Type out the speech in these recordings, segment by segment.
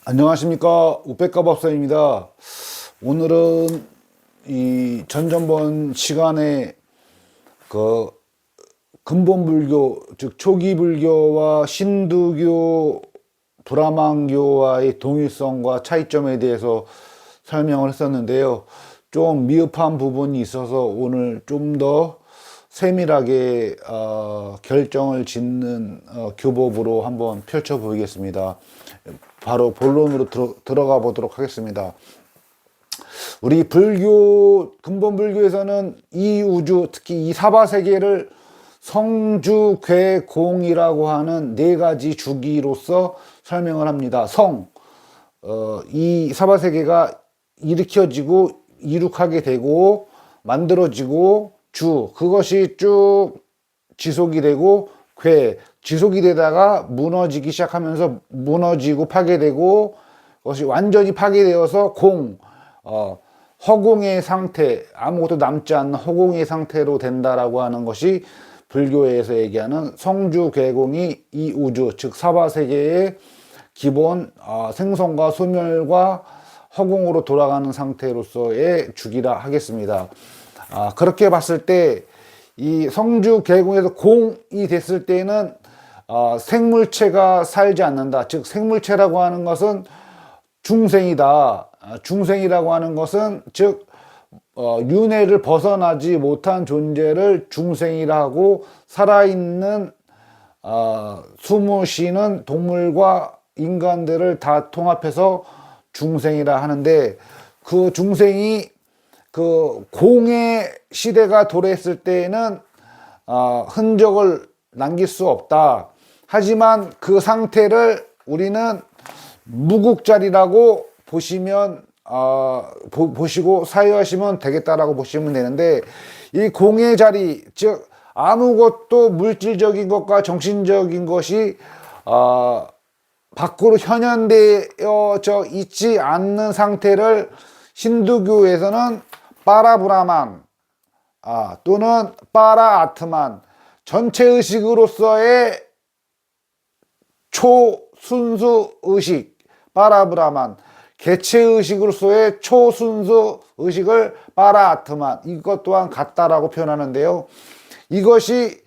안녕하십니까, 우백가법사입니다. 오늘은 이 전전번 시간에 그 근본불교, 즉 초기불교와 신두교, 브라만교와의 동일성과 차이점에 대해서 설명을 했었는데요. 좀 미흡한 부분이 있어서 오늘 좀 더 세밀하게 결정을 짓는 교법으로 한번 펼쳐 보이겠습니다. 바로 본론으로 들어가 보도록 하겠습니다. 우리 근본 불교에서는 이 우주, 특히 이 사바세계를 성주괴공이라고 하는 네 가지 주기로서 설명을 합니다. 이 사바세계가 일으켜지고 이룩하게 되고 만들어지고 그것이 쭉 지속이 되고 지속이 되다가 무너지기 시작하면서 무너지고 파괴되고 그것이 완전히 파괴되어서 허공의 상태, 아무것도 남지 않는 허공의 상태로 된다라고 하는 것이 불교에서 얘기하는 성주괴공이 이 우주, 즉 사바세계의 기본 생성과 소멸과 허공으로 돌아가는 상태로서의 주기라 하겠습니다. 그렇게 봤을 때 이 성주괴공에서 공이 됐을 때는 생물체가 살지 않는다. 즉 생물체라고 하는 것은 중생이다. 중생이라고 하는 것은 즉 윤회를 벗어나지 못한 존재를 중생이라 하고, 살아있는 숨을 동물과 인간들을 다 통합해서 중생이라 하는데, 그 중생이 그 공의 시대가 도래했을 때에는 흔적을 남길 수 없다. 하지만 그 상태를 우리는 무국자리라고 보시면 보시고 사유하시면 되겠다라고 보시면 되는데, 이 공의 자리, 즉 아무것도 물질적인 것과 정신적인 것이 밖으로 현현되어져 있지 않는 상태를 힌두교에서는 빠라브라만 또는 빠라아트만, 전체 의식으로서의 초순수 의식 빠라브라만, 개체 의식으로서의 초순수 의식을 빠라아트만, 이것 또한 같다라고 표현하는데요. 이것이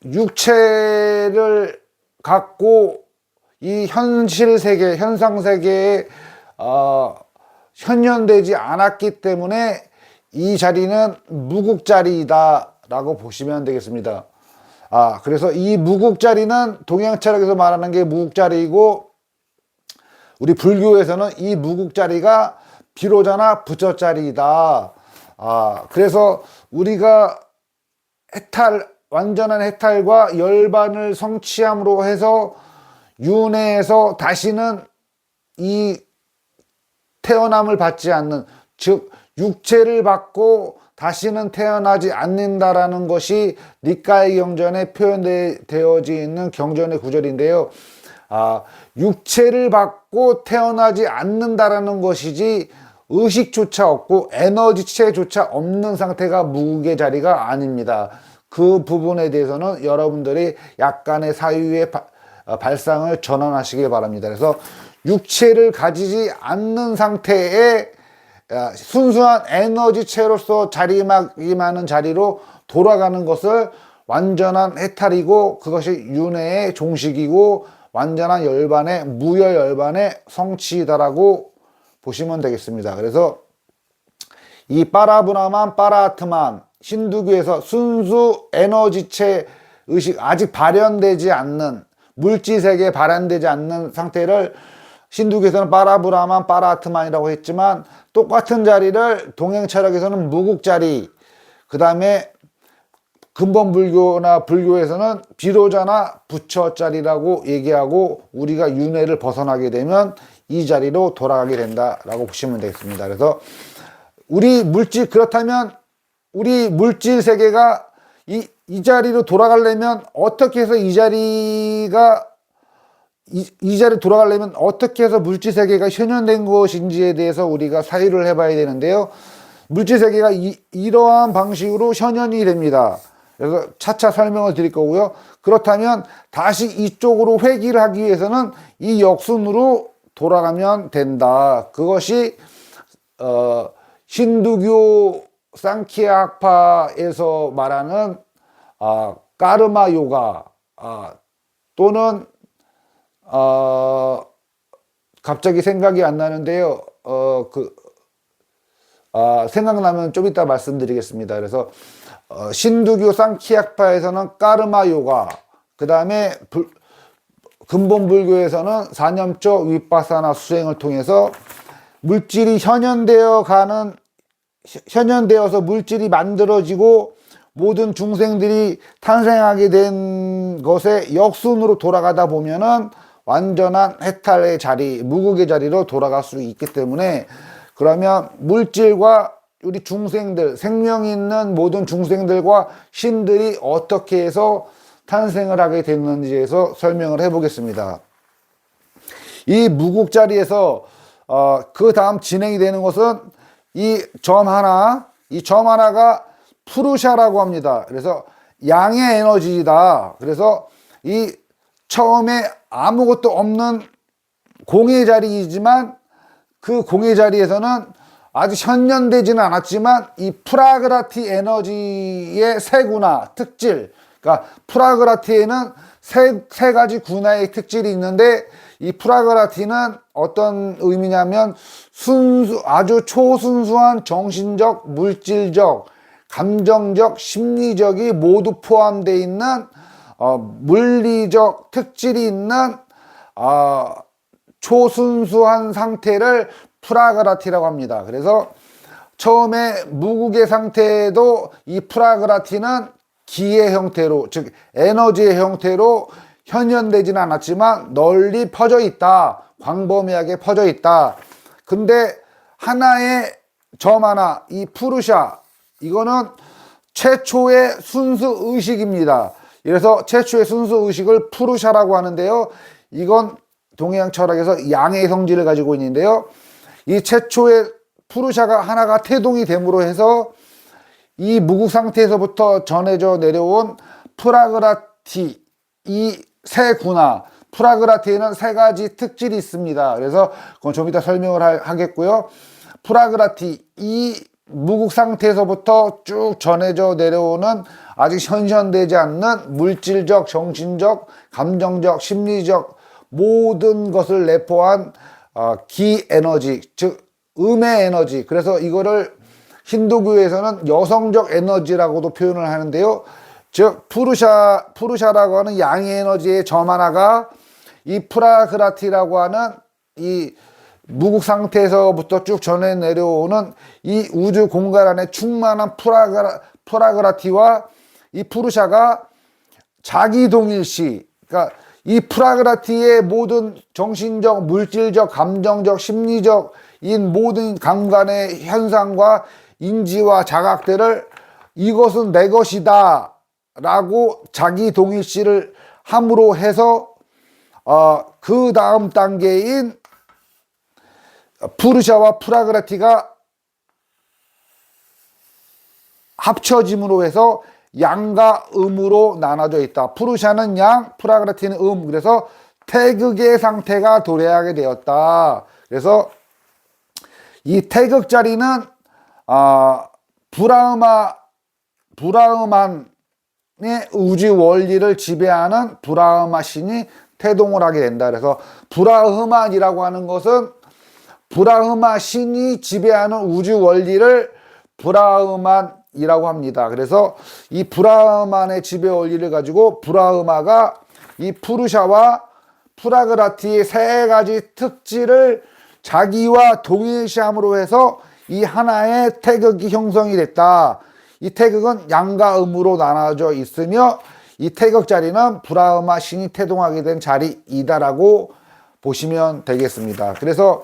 육체를 갖고 이 현실 세계, 현상 세계에 현현되지 않았기 때문에 이 자리는 무국자리이다 라고 보시면 되겠습니다. 그래서 이 무국자리는 동양철학에서 말하는 게 무국자리이고, 우리 불교에서는 이 무국자리가 비로자나 부처자리이다. 그래서 우리가 완전한 해탈과 열반을 성취함으로 해서 윤회에서 다시는 이 태어남을 받지 않는, 즉 육체를 받고 다시는 태어나지 않는다라는 것이 니카이 경전에 표현되어져 있는 경전의 구절인데요. 육체를 받고 태어나지 않는다라는 것이지 의식조차 없고 에너지체조차 없는 상태가 무국의 자리가 아닙니다. 그 부분에 대해서는 여러분들이 약간의 사유의 발상을 전환하시길 바랍니다. 그래서 육체를 가지지 않는 상태의 순수한 에너지체로서 자리임하는 자리로 돌아가는 것을 완전한 해탈이고, 그것이 윤회의 종식이고 완전한 열반의 무여열반의 성취다라고 보시면 되겠습니다. 그래서 이 빠라브라만, 빠라아트만, 힌두교에서 순수 에너지체 의식, 아직 발현되지 않는, 물질세계에 발현되지 않는 상태를 힌두교에서는 빠라브라만, 빠라아트만이라고 했지만, 똑같은 자리를 동양철학에서는 무국자리, 그 다음에 근본불교나 불교에서는 비로자나 부처자리라고 얘기하고, 우리가 윤회를 벗어나게 되면 이 자리로 돌아가게 된다라고 보시면 되겠습니다. 그래서 그렇다면 우리 물질 세계가 이 자리로 돌아가려면 어떻게 해서 이 자리로 돌아가려면 어떻게 해서 물질 세계가 현현된 것인지에 대해서 우리가 사유를 해봐야 되는데요. 물질 세계가 이러한 방식으로 현현이 됩니다. 그래서 차차 설명을 드릴 거고요. 그렇다면 다시 이쪽으로 회귀를 하기 위해서는 이 역순으로 돌아가면 된다. 그것이 힌두교 상키야 학파에서 말하는 까르마 요가 또는 갑자기 생각이 안 나는데요. 생각나면 좀 이따 말씀드리겠습니다. 그래서 신두교 상키학파에서는 까르마 요가, 그 다음에 근본 불교에서는 사념적 위파사나 수행을 통해서 물질이 현현되어서 물질이 만들어지고 모든 중생들이 탄생하게 된 것의 역순으로 돌아가다 보면은 완전한 해탈의 자리, 무국의 자리로 돌아갈 수 있기 때문에, 그러면 물질과 우리 중생들, 생명 있는 모든 중생들과 신들이 어떻게 해서 탄생을 하게 됐는지에서 설명을 해보겠습니다. 이 무국 자리에서 그 다음 진행이 되는 것은 이 점 하나가 푸르샤라고 합니다. 그래서 양의 에너지다. 그래서 이 처음에 아무것도 없는 공의 자리이지만 그 공의 자리에서는 아직 현현되지는 않았지만 이 프라그라티 에너지의 세 군화 특질, 그러니까 프라그라티에는 세 가지 군화의 특질이 있는데, 이 프라그라티는 어떤 의미냐면 아주 초순수한 정신적, 물질적, 감정적, 심리적이 모두 포함되어 있는 물리적 특질이 있는 초순수한 상태를 프라그라티라고 합니다. 그래서 처음에 무국의 상태에도 이 프라그라티는 기의 형태로, 즉 에너지의 형태로 현현되지는 않았지만 널리 퍼져 있다. 광범위하게 퍼져 있다. 근데 하나의 점 하나, 이 푸르샤, 이거는 최초의 순수 의식입니다. 그래서 최초의 순수 의식을 푸르샤라고 하는데요. 이건 동해양 철학에서 양의 성질을 가지고 있는데요. 이 최초의 푸르샤가 하나가 태동이 됨으로 해서 이 무국 상태에서부터 전해져 내려온 프라그라티, 이 세 군화, 프라그라티에는 세 가지 특질이 있습니다. 그래서 그건 좀 이따 설명을 하겠고요. 프라그라티, 이 무국 상태에서부터 쭉 전해져 내려오는 아직 현현되지 않는 물질적, 정신적, 감정적, 심리적 모든 것을 내포한 기 에너지, 즉 음의 에너지. 그래서 이거를 힌두교에서는 여성적 에너지라고도 표현을 하는데요. 즉 푸르샤라고 하는 양의 에너지의 점 하나가 이 프라그라티라고 하는 이 무국 상태에서부터 쭉 전해 내려오는 이 우주 공간 안에 충만한 프라그라티와 이 푸르샤가 자기 동일시, 그러니까 이 프라그라티의 모든 정신적, 물질적, 감정적, 심리적 이 모든 감관의 현상과 인지와 자각들을 이것은 내 것이다 라고 자기 동일시를 함으로 해서 그 다음 단계인 푸르샤와 프라그라티가 합쳐짐으로 해서 양과 음으로 나눠져 있다. 푸르샤는 양, 프라그라티는 음. 그래서 태극의 상태가 도래하게 되었다. 그래서 이 태극 자리는 브라흐만의 우주 원리를 지배하는 브라흐마 신이 태동을 하게 된다. 그래서 브라흐만이라고 하는 것은 브라흐마 신이 지배하는 우주 원리를 브라흐만이라고 합니다. 그래서 이 브라흐만의 지배 원리를 가지고 브라흐마가 이 푸르샤와 프라그라티의 세 가지 특질을 자기와 동일시함으로 해서 이 하나의 태극이 형성이 됐다. 이 태극은 양과 음으로 나눠져 있으며 이 태극 자리는 브라흐마 신이 태동하게 된 자리이다라고 보시면 되겠습니다. 그래서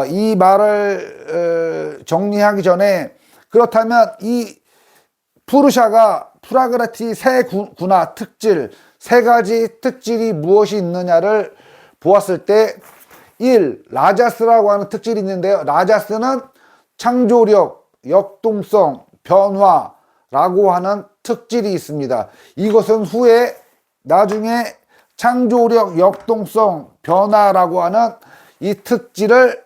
이 말을 정리하기 전에, 그렇다면 이 푸르샤가 프라그라티 세 군화 특질, 세 가지 특질이 무엇이 있느냐를 보았을 때 1. 라자스라고 하는 특질이 있는데요. 라자스는 창조력, 역동성, 변화라고 하는 특질이 있습니다. 이것은 후에 나중에 창조력, 역동성, 변화라고 하는 이 특질을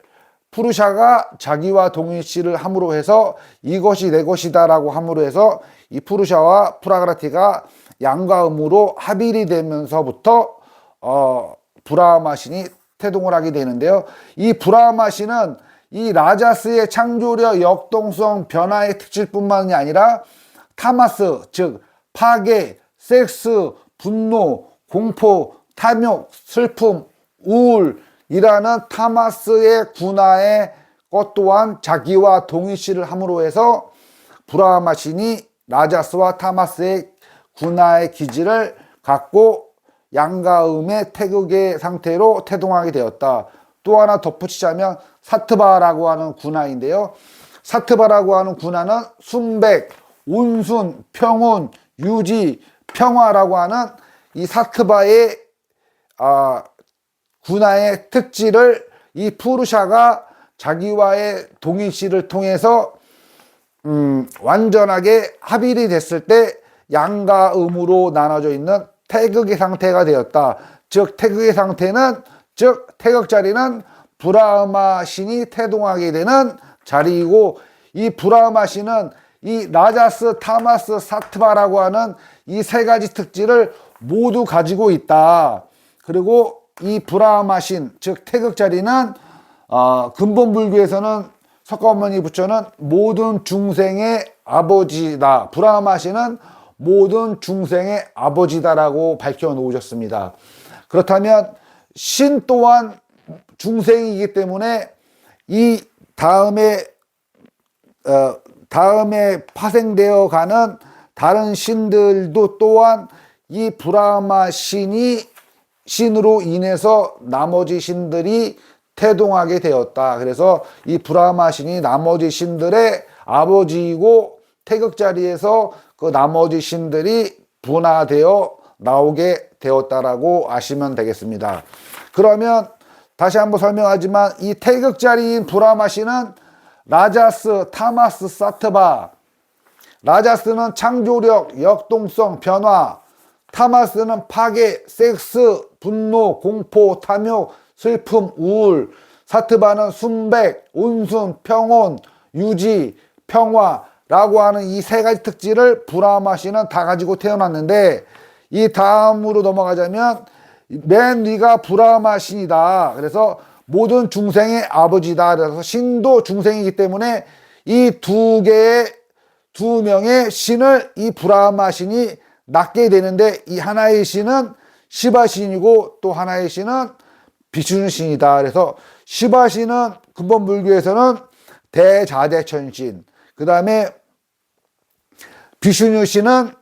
푸르샤가 자기와 동일시를 함으로 해서 이것이 내 것이다 라고 함으로 해서 이 푸르샤와 프라그라티가 양과 음으로 합일이 되면서부터 브라흐마 신이 태동을 하게 되는데요. 이 브라흐마 신은 이 라자스의 창조력, 역동성, 변화의 특질뿐만이 아니라 타마스, 즉 파괴, 섹스, 분노, 공포, 탐욕, 슬픔, 우울이라는 타마스의 군화의 것 또한 자기와 동일시를 함으로 해서 브라흐마 신이 라자스와 타마스의 군화의 기질을 갖고 양과 음의 태극의 상태로 태동하게 되었다. 또 하나 덧붙이자면 사트바라고 하는 군화인데요. 사트바라고 하는 군화는 순백, 온순, 평온, 유지, 평화라고 하는 이 사트바의 군화의 특질을 이 푸르샤가 자기와의 동일시를 통해서 완전하게 합일이 됐을 때 양과 음으로 나눠져 있는 태극의 상태가 되었다. 즉 태극의 상태는 즉 태극 자리는 브라흐마 신이 태동하게 되는 자리이고 이 브라흐마 신은 이 라자스, 타마스, 사트바라고 하는 이 세 가지 특질을 모두 가지고 있다. 그리고 이 브라흐마 신, 즉 태극 자리는 근본 불교에서는 석가모니 부처는 모든 중생의 아버지다. 브라흐마 신은 모든 중생의 아버지다라고 밝혀 놓으셨습니다. 그렇다면 신 또한 중생이기 때문에 이 다음에 파생되어 가는 다른 신들도 또한 이 브라흐마 신으로 인해서 나머지 신들이 태동하게 되었다. 그래서 이 브라흐마 신이 나머지 신들의 아버지이고 태극 자리에서 그 나머지 신들이 분화되어 나오게 되었다라고 아시면 되겠습니다. 그러면 다시 한번 설명하지만 이 태극 자리인 브라흐마 신은 라자스, 타마스, 사트바. 라자스는 창조력, 역동성, 변화. 타마스는 파괴, 섹스, 분노, 공포, 탐욕, 슬픔, 우울. 사트바는 순백, 온순, 평온, 유지, 평화라고 하는 이 세 가지 특질을 브라흐마 신은 다 가지고 태어났는데 이 다음으로 넘어가자면 맨 위가 브라흐마 신이다. 그래서 모든 중생의 아버지다. 그래서 신도 중생이기 때문에 이 두 명의 신을 이 브라흐마 신이 낳게 되는데 이 하나의 신은 시바 신이고 또 하나의 신은 비슈누 신이다. 그래서 시바 신은 근본 불교에서는 대자재천신, 그 다음에 비슈누 신은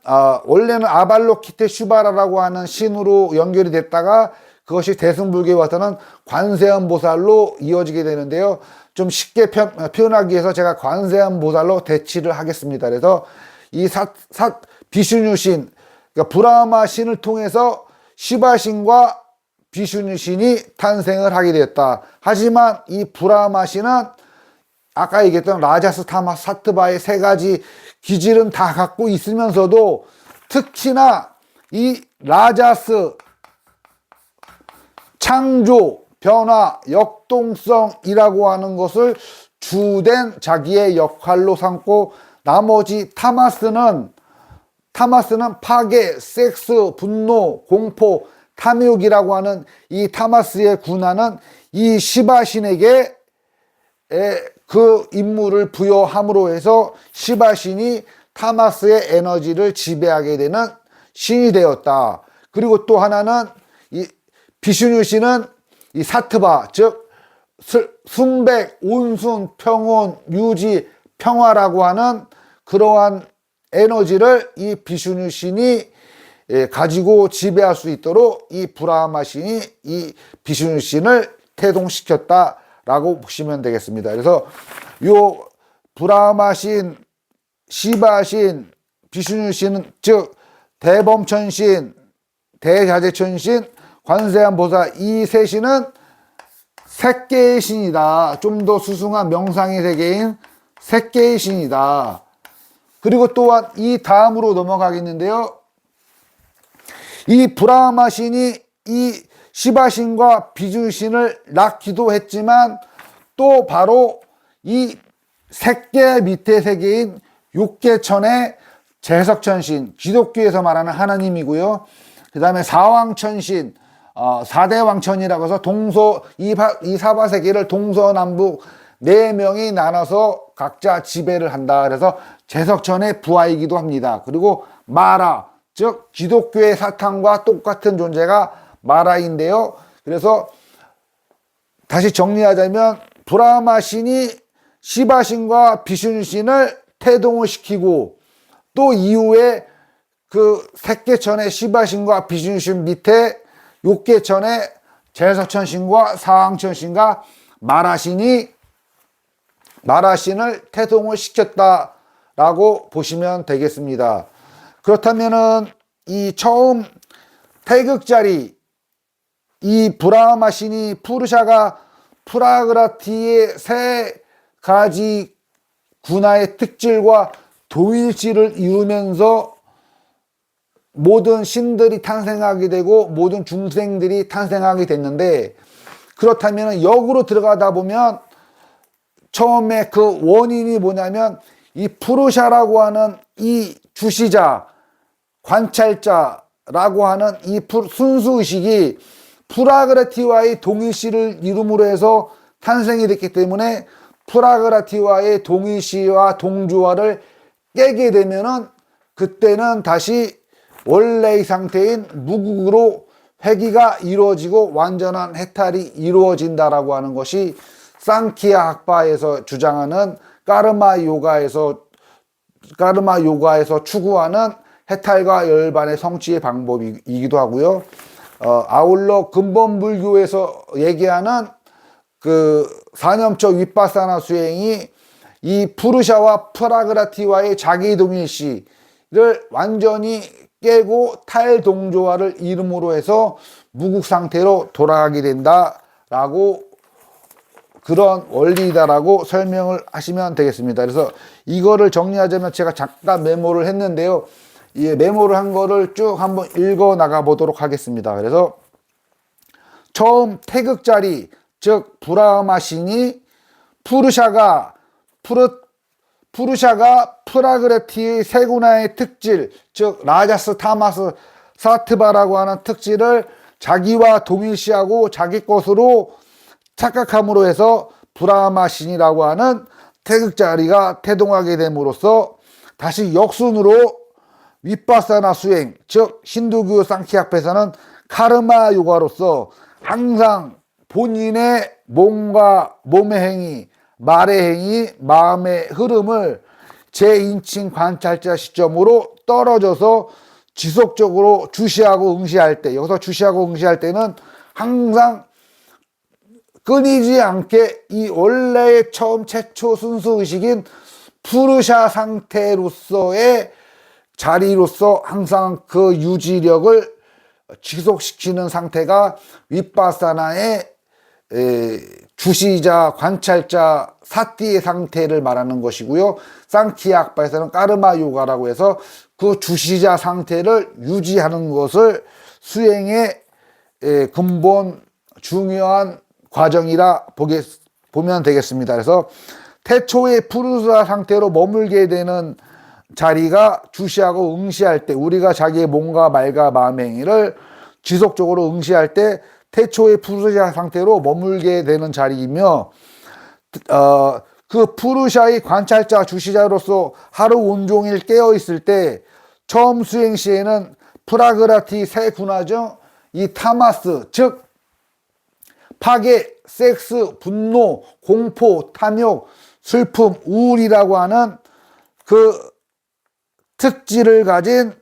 원래는 아발로키테슈바라라고 하는 신으로 연결이 됐다가 그것이 대승불교에 와서는 관세음보살로 이어지게 되는데요. 좀 쉽게 표현하기 위해서 제가 관세음보살로 대치를 하겠습니다. 그래서 이 비슈누 신, 그러니까 브라흐마 신을 통해서 시바 신과 비슈누 신이 탄생을 하게 되었다. 하지만 이 브라흐마 신은 아까 얘기했던 라자스, 타마스, 사트바의 세 가지 기질은 다 갖고 있으면서도 특히나 이 라자스, 창조, 변화, 역동성이라고 하는 것을 주된 자기의 역할로 삼고 나머지 타마스는 파괴, 섹스, 분노, 공포, 탐욕이라고 하는 이 타마스의 군화는 이 시바신에게 그 임무를 부여함으로 해서 시바신이 타마스의 에너지를 지배하게 되는 신이 되었다. 그리고 또 하나는 이 비슈누 신은 이 사트바, 즉 순백, 온순, 평온, 유지, 평화라고 하는 그러한 에너지를 이 비슈누 신이 가지고 지배할 수 있도록 이 브라흐마 신이 이 비슈누 신을 태동시켰다라고 보시면 되겠습니다. 그래서 요 브라흐마 신, 시바 신, 비슈누 신은 즉 대범천 신, 대자재천 신, 관세음 보살 이 세 신은 색계의 신이다. 좀 더 수승한 명상의 세계인 색계의 신이다. 그리고 또한 이 다음으로 넘어가겠는데요. 이 브라흐마 신이 이 시바신과 비준신을 낳기도 했지만 또 바로 이 색계 밑에 세계인 육계천의 제석천신, 기독교에서 말하는 하나님이고요. 그 다음에 사왕천신, 사대왕천이라고 해서 이 사바세계를 동서남북 4명이 나눠서 각자 지배를 한다. 그래서 제석천의 부하이기도 합니다. 그리고 마라, 즉 기독교의 사탄과 똑같은 존재가 마라인데요. 그래서 다시 정리하자면 브라마 신이 시바 신과 비슈누 신을 태동을 시키고 또 이후에 그 색계천의 시바 신과 비슈누 신 밑에 육계천의 제석천 신과 사왕천 신과 마라 신을 태동을 시켰다라고 보시면 되겠습니다. 그렇다면은 이 처음 태극자리 이 브라마 신이 푸르샤가 프라그라티의 3가지 군화의 특질과 동일시를 이루면서 모든 신들이 탄생하게 되고 모든 중생들이 탄생하게 됐는데, 그렇다면 역으로 들어가다 보면 처음에 그 원인이 뭐냐면 이 푸르샤라고 하는 이 주시자, 관찰자라고 하는 이 순수의식이 프라그라티와의 동일시를 이룸으로 해서 탄생이 됐기 때문에 프라그라티와의 동일시와 동조화를 깨게 되면은 그때는 다시 원래의 상태인 무국으로 회귀가 이루어지고 완전한 해탈이 이루어진다라고 하는 것이 상키야 학파에서 주장하는 까르마 요가에서 추구하는 해탈과 열반의 성취의 방법이기도 하고요. 아울러 근본 불교에서 얘기하는 그 사념처 윗바사나 수행이 이 푸르샤와 프라그라티와의 자기 동일시를 완전히 깨고 탈동조화를 이름으로 해서 무국 상태로 돌아가게 된다라고, 그런 원리다라고 설명을 하시면 되겠습니다. 그래서 이거를 정리하자면 제가 잠깐 메모를 했는데요. 이 메모를 한 거를 쭉 한번 읽어 나가 보도록 하겠습니다. 그래서 처음 태극자리, 즉 브라마 신이 푸르샤가 프라그레티의 세군화의 특질, 즉 라자스, 타마스, 사트바라고 하는 특질을 자기와 동일시하고 자기 것으로 착각함으로 해서 브라마 신이라고 하는 태극자리가 태동하게 됨으로써 다시 역순으로 윗바사나 수행, 즉 힌두교 상키학파에서는 카르마 요가로서 항상 본인의 몸과 몸의 행위, 말의 행위, 마음의 흐름을 제2층 관찰자 시점으로 떨어져서 지속적으로 주시하고 응시할 때, 여기서 주시하고 응시할 때는 항상 끊이지 않게 이 원래의 처음 최초 순수의식인 푸르샤 상태로서의 자리로서 항상 그 유지력을 지속시키는 상태가 윗바사나의 주시자, 관찰자, 사띠의 상태를 말하는 것이고요. 상키야 학파에서는 까르마 요가라고 해서 그 주시자 상태를 유지하는 것을 수행의 근본 중요한 과정이라 보면 되겠습니다. 그래서 태초의 푸르샤 상태로 머물게 되는 자리가 주시하고 응시할 때, 우리가 자기의 몸과 말과 마음의 행위를 지속적으로 응시할 때 태초의 푸르샤 상태로 머물게 되는 자리이며, 그 푸르샤의 관찰자 주시자로서 하루 온종일 깨어 있을 때 처음 수행 시에는 프라그라티 세 군화 중 이 타마스, 즉 파괴, 섹스, 분노, 공포, 탐욕, 슬픔, 우울이라고 하는 그 특질을 가진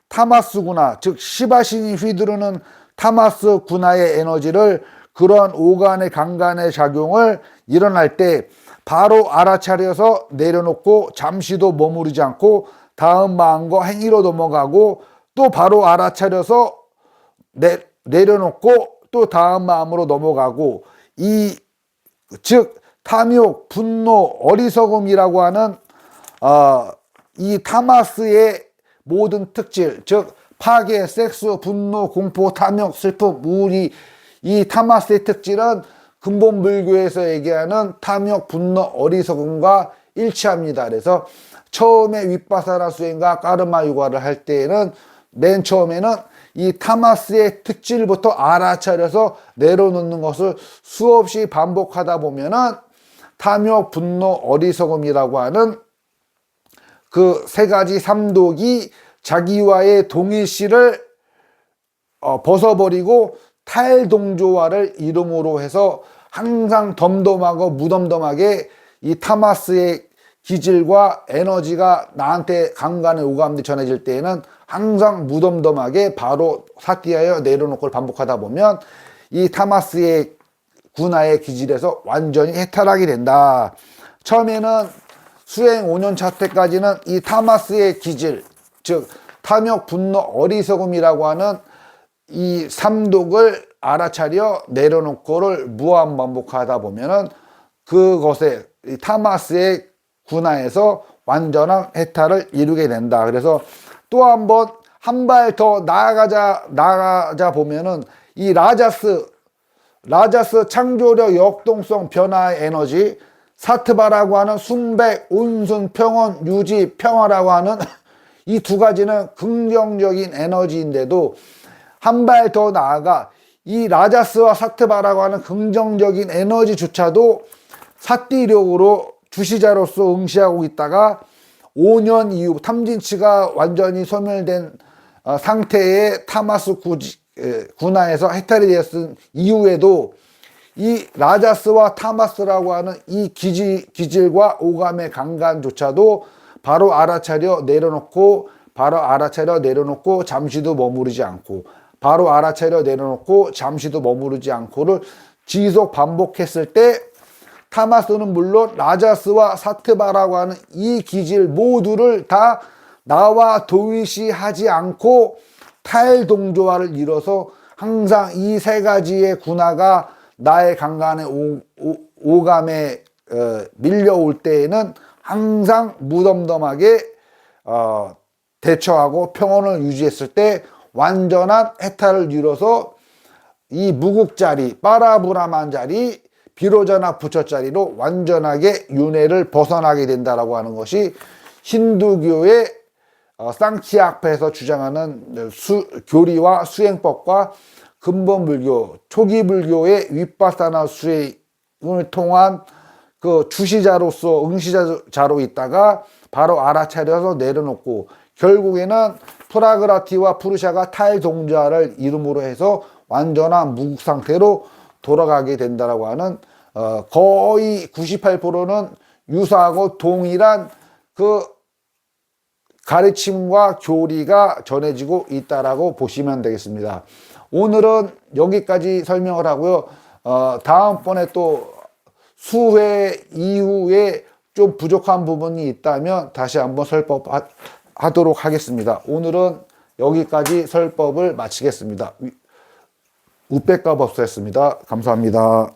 타마스 군화, 즉 시바신이 휘두르는 타마스 군화의 에너지를, 그러한 오간의 강간의 작용을 일어날 때 바로 알아차려서 내려놓고 잠시도 머무르지 않고 다음 마음과 행위로 넘어가고 또 바로 알아차려서 내려놓고 또 다음 마음으로 넘어가고, 즉 탐욕, 분노, 어리석음이라고 하는 이 타마스의 모든 특질, 즉 파괴, 섹스, 분노, 공포, 탐욕, 슬픔, 우울이 이 타마스의 특질은 근본 불교에서 얘기하는 탐욕, 분노, 어리석음과 일치합니다. 그래서 처음에 윗바사나 수행과 까르마 요가를 할 때에는 맨 처음에는 이 타마스의 특질부터 알아차려서 내려놓는 것을 수없이 반복하다 보면은 탐욕, 분노, 어리석음이라고 하는 그 세 가지 삼독이 자기와의 동일시를 벗어버리고 탈동조화를 이름으로 해서 항상 덤덤하고 무덤덤하게 이 타마스의 기질과 에너지가 나한테 강간에 오감돼 전해질 때에는 항상 무덤덤하게 바로 사티하여 내려놓고 반복하다 보면 이 타마스의 군화의 기질에서 완전히 해탈하게 된다. 처음에는 수행 5년차 때까지는 이 타마스의 기질, 즉 탐욕, 분노, 어리석음이라고 하는 이 삼독을 알아차려 내려놓고를 무한 반복하다 보면은 그것에 이 타마스의 군화에서 완전한 해탈을 이루게 된다. 그래서 또 한 발 더 나아가자 보면은 이 라자스 창조력, 역동성, 변화의 에너지, 사트바라고 하는 순백, 온순, 평온, 유지, 평화라고 하는 이 두 가지는 긍정적인 에너지인데도 한 발 더 나아가 이 라자스와 사트바라고 하는 긍정적인 에너지조차도 사띠력으로 주시자로서 응시하고 있다가 5년 이후 탐진치가 완전히 소멸된 상태의 타마스 군화에서 해탈이 되었은 이후에도 이 라자스와 타마스라고 하는 이 기질과 오감의 강간조차도 바로 알아차려 내려놓고 잠시도 머무르지 않고 바로 알아차려 내려놓고 잠시도 머무르지 않고를 지속 반복했을 때 타마스는 물론 라자스와 사트바라고 하는 이 기질 모두를 다 나와 동일시하지 않고 탈동조화를 이뤄서 항상 이 세 가지의 군화가 나의 강간의 오감에 밀려올 때에는 항상 무덤덤하게 대처하고 평온을 유지했을 때 완전한 해탈을 이뤄서 이 무국자리, 빠라브라만자리, 비로자나 부처자리로 완전하게 윤회를 벗어나게 된다라고 하는 것이 힌두교의 쌍치악파에서 주장하는 교리와 수행법과 근본 불교, 초기 불교의 윗바사나 수행을 통한 그 주시자로서 응시자로 있다가 바로 알아차려서 내려놓고 결국에는 프라그라티와 푸르샤가 탈동자를 이름으로 해서 완전한 무국 상태로 돌아가게 된다라고 하는 거의 98%는 유사하고 동일한 그 가르침과 교리가 전해지고 있다라고 보시면 되겠습니다. 오늘은 여기까지 설명을 하고요. 다음번에 또 수회 이후에 좀 부족한 부분이 있다면 다시 한번 설법하도록 하겠습니다. 오늘은 여기까지 설법을 마치겠습니다. 우백가 법사였습니다. 감사합니다.